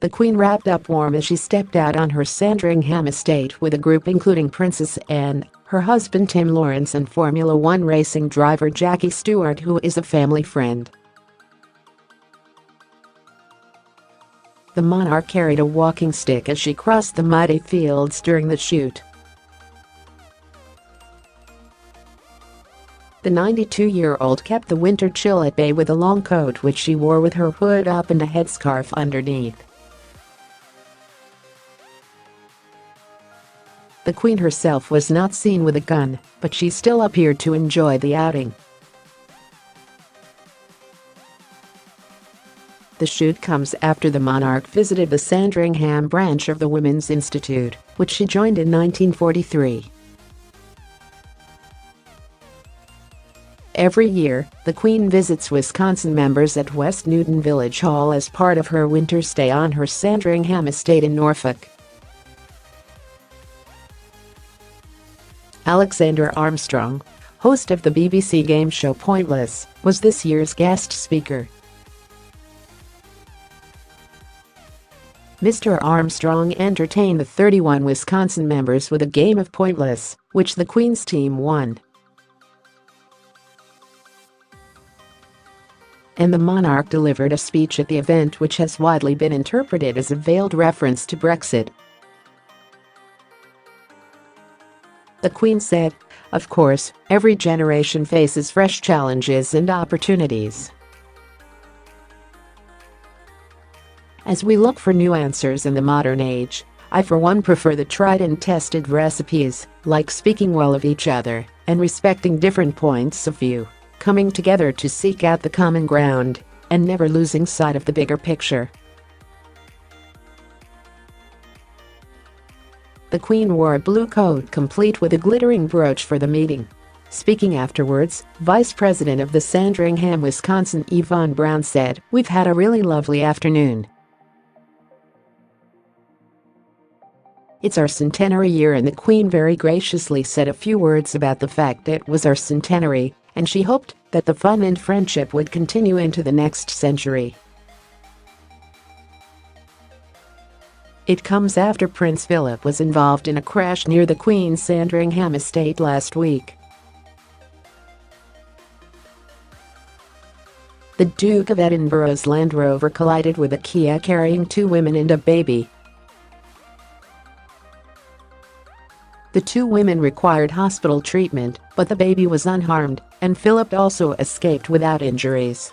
The Queen wrapped up warm as she stepped out on her Sandringham estate with a group including Princess Anne, her husband Tim Laurence and Formula One racing driver Jackie Stewart, who is a family friend. The monarch carried a walking stick as she crossed the muddy fields during the shoot. The 92-year-old kept the winter chill at bay with a long coat which she wore with her hood up and a headscarf underneath. The Queen herself was not seen with a gun, but she still appeared to enjoy the outing. The shoot comes after the monarch visited the Sandringham branch of the Women's Institute, which she joined in 1943. Every year, the Queen visits Wisconsin members at West Newton Village Hall as part of her winter stay on her Sandringham estate in Norfolk. Alexander Armstrong, host of the BBC game show Pointless, was this year's guest speaker. Mr Armstrong entertained the 31 Wisconsin members with a game of Pointless, which the Queen's team won. And the monarch delivered a speech at the event which has widely been interpreted as a veiled reference to Brexit. The Queen said, "Of course, every generation faces fresh challenges and opportunities. As we look for new answers in the modern age, I for one prefer the tried and tested recipes, like speaking well of each other and respecting different points of view, coming together to seek out the common ground, and never losing sight of the bigger picture." The Queen wore a blue coat complete with a glittering brooch for the meeting. Speaking afterwards, Vice President of the Sandringham, Wisconsin, Yvonne Browne said, "We've had a really lovely afternoon. It's our centenary year," and the Queen very graciously said a few words about the fact that it was our centenary, and she hoped that the fun and friendship would continue into the next century. It comes after Prince Philip was involved in a crash near the Queen's Sandringham estate last week. The Duke of Edinburgh's Land Rover collided with a Kia carrying 2 women and a baby. The 2 women required hospital treatment, but the baby was unharmed, and Philip also escaped without injuries.